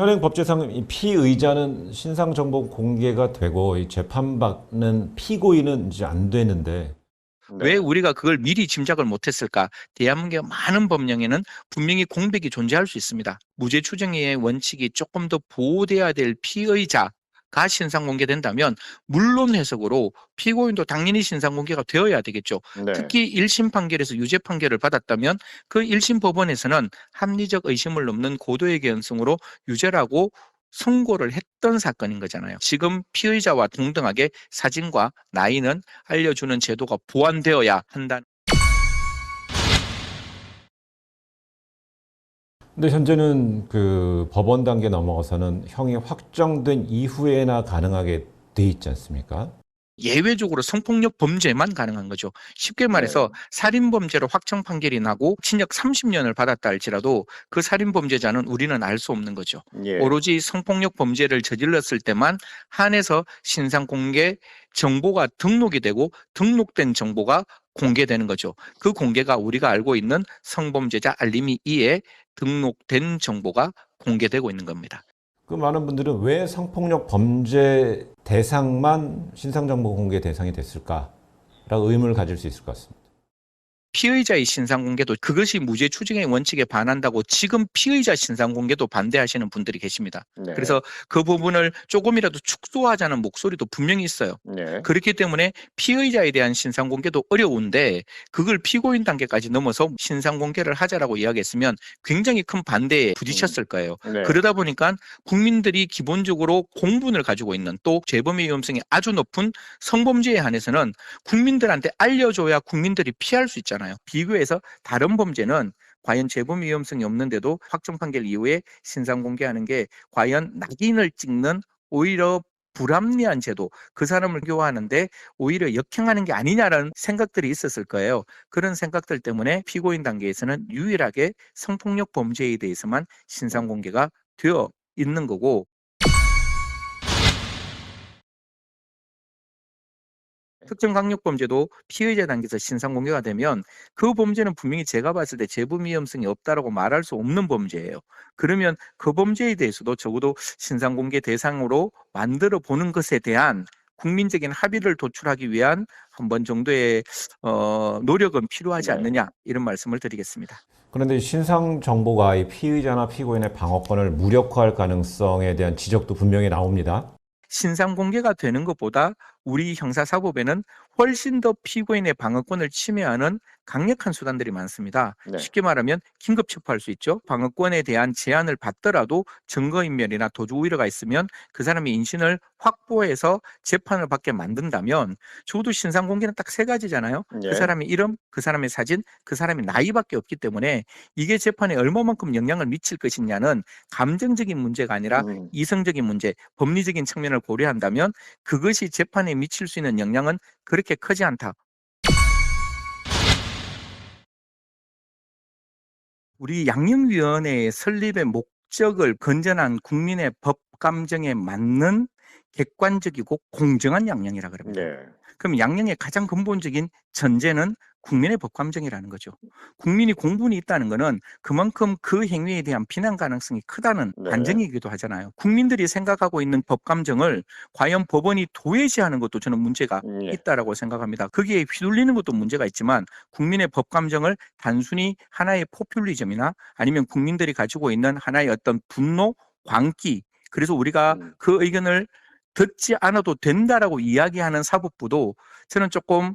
현행 법제상 이 피의자는 신상 정보 공개가 되고 이 재판받는 피고인은 이제 안 되는데 왜 네. 우리가 그걸 미리 짐작을 못했을까? 대한민국의 많은 법령에는 분명히 공백이 존재할 수 있습니다. 무죄 추정의 원칙이 조금 더 보호돼야 될 피의자가 신상 공개된다면 물론 해석으로 피고인도 당연히 신상 공개가 되어야 되겠죠. 네. 특히 1심 판결에서 유죄 판결을 받았다면 그 1심 법원에서는 합리적 의심을 넘는 고도의 개연성으로 유죄라고 선고를 했던 사건인 거잖아요. 지금 피의자와 동등하게 사진과 나이는 알려주는 제도가 보완되어야 한다. 근데 현재는 그 법원 단계 넘어가서는 형이 확정된 이후에나 가능하게 돼 있지 않습니까? 예외적으로 성폭력 범죄만 가능한 거죠. 쉽게 말해서 살인범죄로 확정 판결이 나고 징역 30년을 받았다 할지라도 그 살인범죄자는 우리는 알 수 없는 거죠. 예. 오로지 성폭력 범죄를 저질렀을 때만 한해서 신상 공개 정보가 등록이 되고 등록된 정보가 공개되는 거죠. 그 공개가 우리가 알고 있는 성범죄자 알림이 2에 등록된 정보가 공개되고 있는 겁니다. 그 많은 분들은 왜 성폭력 범죄 대상만 신상정보 공개 대상이 됐을까라고 의문을 가질 수 있을 것 같습니다. 피의자의 신상 공개도 그것이 무죄 추정의 원칙에 반한다고 지금 피의자 신상 공개도 반대하시는 분들이 계십니다. 네. 그래서 그 부분을 조금이라도 축소하자는 목소리도 분명히 있어요. 네. 그렇기 때문에 피의자에 대한 신상 공개도 어려운데 그걸 피고인 단계까지 넘어서 신상 공개를 하자라고 이야기했으면 굉장히 큰 반대에 부딪혔을 거예요. 네. 그러다 보니까 국민들이 기본적으로 공분을 가지고 있는 또 재범의 위험성이 아주 높은 성범죄에 한해서는 국민들한테 알려줘야 국민들이 피할 수 있잖아요. 비교해서 다른 범죄는 과연 재범 위험성이 없는데도 확정 판결 이후에 신상 공개하는 게 과연 낙인을 찍는 오히려 불합리한 제도, 그 사람을 교화하는데 오히려 역행하는 게 아니냐라는 생각들이 있었을 거예요. 그런 생각들 때문에 피고인 단계에서는 유일하게 성폭력 범죄에 대해서만 신상 공개가 되어 있는 거고, 특정 강력범죄도 피의자 단계에서 신상 공개가 되면 그 범죄는 분명히 제가 봤을 때 재범 위험성이 없다라고 말할 수 없는 범죄예요. 그러면 그 범죄에 대해서도 적어도 신상 공개 대상으로 만들어 보는 것에 대한 국민적인 합의를 도출하기 위한 한 번 정도의 노력은 필요하지 네. 않느냐, 이런 말씀을 드리겠습니다. 그런데 신상 정보가 이 피의자나 피고인의 방어권을 무력화할 가능성에 대한 지적도 분명히 나옵니다. 신상 공개가 되는 것보다 우리 형사사법에는 훨씬 더 피고인의 방어권을 침해하는 강력한 수단들이 많습니다. 네. 쉽게 말하면 긴급 체포할 수 있죠. 방어권에 대한 제한을 받더라도 증거인멸이나 도주 우려가 있으면 그 사람의 인신을 확보해서 재판을 받게 만든다면 적어도 신상 공개는 딱 세 가지잖아요. 예. 그 사람의 이름, 그 사람의 사진, 그 사람의 나이밖에 없기 때문에 이게 재판에 얼마만큼 영향을 미칠 것이냐는 감정적인 문제가 아니라 이성적인 문제, 법리적인 측면을 고려한다면 그것이 재판에 미칠 수 있는 영향은 그렇게 크지 않다. 우리 양형위원회의 설립의 목적을 건전한 국민의 법 감정에 맞는 객관적이고 공정한 양형이라 그럽니다. 네. 그럼 양형의 가장 근본적인 전제는 국민의 법 감정이라는 거죠. 국민이 공분이 있다는 것은 그만큼 그 행위에 대한 비난 가능성이 크다는 네. 반증이기도 하잖아요. 국민들이 생각하고 있는 법 감정을 과연 법원이 도외시하는 것도 저는 문제가 예. 있다라고 생각합니다. 거기에 휘둘리는 것도 문제가 있지만 국민의 법 감정을 단순히 하나의 포퓰리즘이나 아니면 국민들이 가지고 있는 하나의 어떤 분노, 광기, 그래서 우리가 그 의견을 듣지 않아도 된다라고 이야기하는 사법부도 저는 조금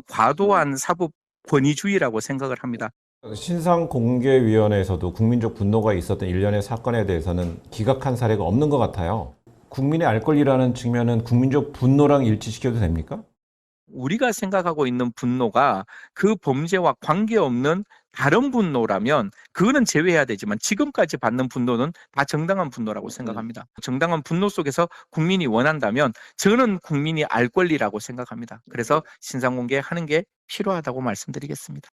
과도한 사법 권위주의라고 생각을 합니다. 신상공개위원회에서도 국민적 분노가 있었던 일련의 사건에 대해서는 기각한 사례가 없는 것 같아요. 국민의 알 권리라는 측면은 국민적 분노랑 일치시켜도 됩니까? 우리가 생각하고 있는 분노가 그 범죄와 관계없는 다른 분노라면 그거는 제외해야 되지만 지금까지 받는 분노는 다 정당한 분노라고 생각합니다. 정당한 분노 속에서 국민이 원한다면 저는 국민이 알 권리라고 생각합니다. 그래서 신상 공개하는 게 필요하다고 말씀드리겠습니다.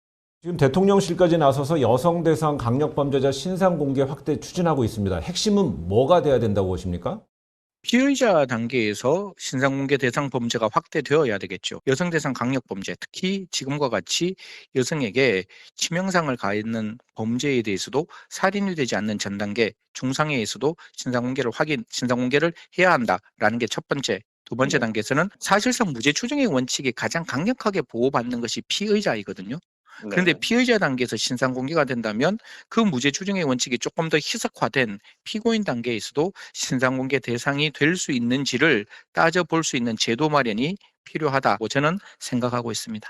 지금 대통령실까지 나서서 여성 대상 강력범죄자 신상 공개 확대 추진하고 있습니다. 핵심은 뭐가 돼야 된다고 보십니까? 피의자 단계에서 신상공개 대상 범죄가 확대되어야 되겠죠. 여성 대상 강력 범죄, 특히 지금과 같이 여성에게 치명상을 가했는 범죄에 대해서도 살인이 되지 않는 전 단계, 중상해에서도 신상공개를 해야 한다라는 게 첫 번째. 두 번째 네. 단계에서는 사실상 무죄 추정의 원칙이 가장 강력하게 보호받는 것이 피의자이거든요. 그런데 네. 피의자 단계에서 신상 공개가 된다면 그 무죄 추정의 원칙이 조금 더 희석화된 피고인 단계에서도 신상 공개 대상이 될 수 있는지를 따져볼 수 있는 제도 마련이 필요하다고 저는 생각하고 있습니다.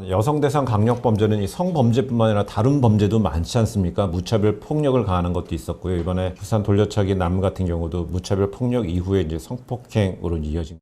여성 대상 강력 범죄는 이 성범죄뿐만 아니라 다른 범죄도 많지 않습니까? 무차별 폭력을 가하는 것도 있었고요. 이번에 부산 돌려차기 남 같은 경우도 무차별 폭력 이후에 이제 성폭행으로 이어진.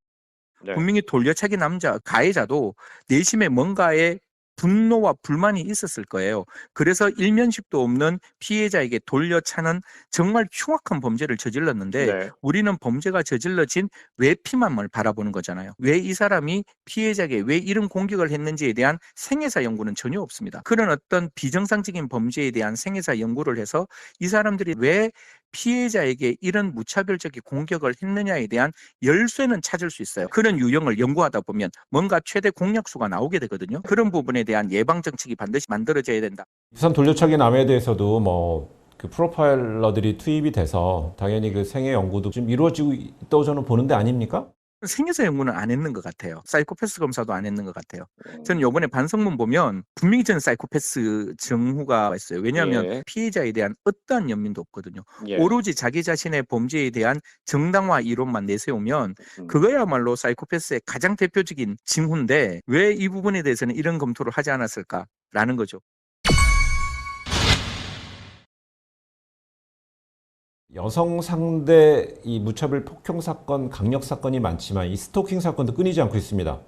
네. 분명히 돌려차기 남자 가해자도 내심에 뭔가의 분노와 불만이 있었을 거예요. 그래서 일면식도 없는 피해자에게 돌려차는 정말 흉악한 범죄를 저질렀는데 네. 우리는 범죄가 저질러진 외피만을 바라보는 거잖아요. 왜 이 사람이 피해자에게 왜 이런 공격을 했는지에 대한 생애사 연구는 전혀 없습니다. 그런 어떤 비정상적인 범죄에 대한 생애사 연구를 해서 이 사람들이 왜 피해자에게 이런 무차별적인 공격을 했느냐에 대한 열쇠는 찾을 수 있어요. 그런 유형을 연구하다 보면 뭔가 최대 공약수가 나오게 되거든요. 그런 부분에 대한 예방 정책이 반드시 만들어져야 된다. 부산 돌려차기 남에 대해서도 그 프로파일러들이 투입이 돼서 당연히 그 생애 연구도 좀 이루어지고 있다고 저는 보는데 아닙니까? 생애사 연구는 안 했는 것 같아요. 사이코패스 검사도 안 했는 것 같아요. 저는 요번에 반성문 보면 분명히 저는 사이코패스 정후가 있어요. 왜냐하면 예. 피해자에 대한 어떠한 연민도 없거든요. 예. 오로지 자기 자신의 범죄에 대한 정당화 이론만 내세우면 음. 그거야말로 사이코패스의 가장 대표적인 징후인데 왜 이 부분에 대해서는 이런 검토를 하지 않았을까라는 거죠. 여성 상대 이 무차별 폭행 사건, 강력 사건이 많지만 이 스토킹 사건도 끊이지 않고 있습니다.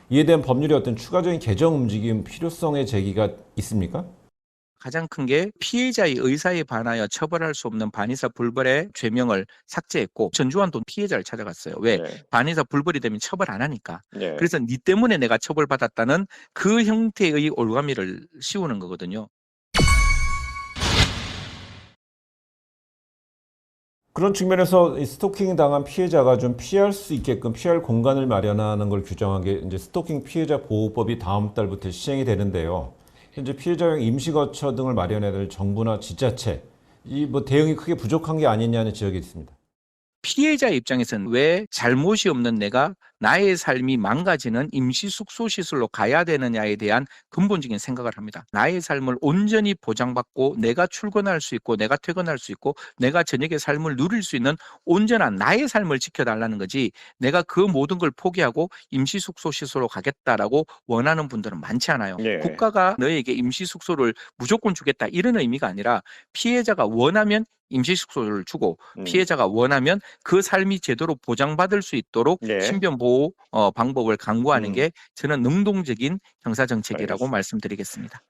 이에 대한 법률의 어떤 추가적인 개정 움직임 필요성의 제기가 있습니까? 가장 큰 게 피해자의 의사에 반하여 처벌할 수 없는 반의사 불벌의 죄명을 삭제했고 전주환도 피해자를 찾아갔어요. 왜? 네. 반의사 불벌이 되면 처벌 안 하니까. 네. 그래서 니 때문에 내가 처벌받았다는 그 형태의 올가미를 씌우는 거거든요. 그런 측면에서 이 스토킹 당한 피해자가 좀 피할 수 있게끔 피할 공간을 마련하는 걸 규정한 게 이제 스토킹 피해자 보호법이 다음 달부터 시행이 되는데요. 현재 피해자용 임시거처 등을 마련해야 될 정부나 지자체 이 대응이 크게 부족한 게 아니냐는 지적이 있습니다. 피해자 입장에서는 왜 잘못이 없는 내가 나의 삶이 망가지는 임시 숙소 시설로 가야 되느냐에 대한 근본적인 생각을 합니다. 나의 삶을 온전히 보장받고 내가 출근할 수 있고 내가 퇴근할 수 있고 내가 저녁에 삶을 누릴 수 있는 온전한 나의 삶을 지켜달라는 거지 내가 그 모든 걸 포기하고 임시 숙소 시설로 가겠다라고 원하는 분들은 많지 않아요. 네. 국가가 너에게 임시 숙소를 무조건 주겠다 이런 의미가 아니라 피해자가 원하면 임시 숙소를 주고 피해자가 원하면 그 삶이 제대로 보장받을 수 있도록 네. 신변 보호 방법을 강구하는 게 저는 능동적인 형사 정책이라고 알겠습니다. 말씀드리겠습니다.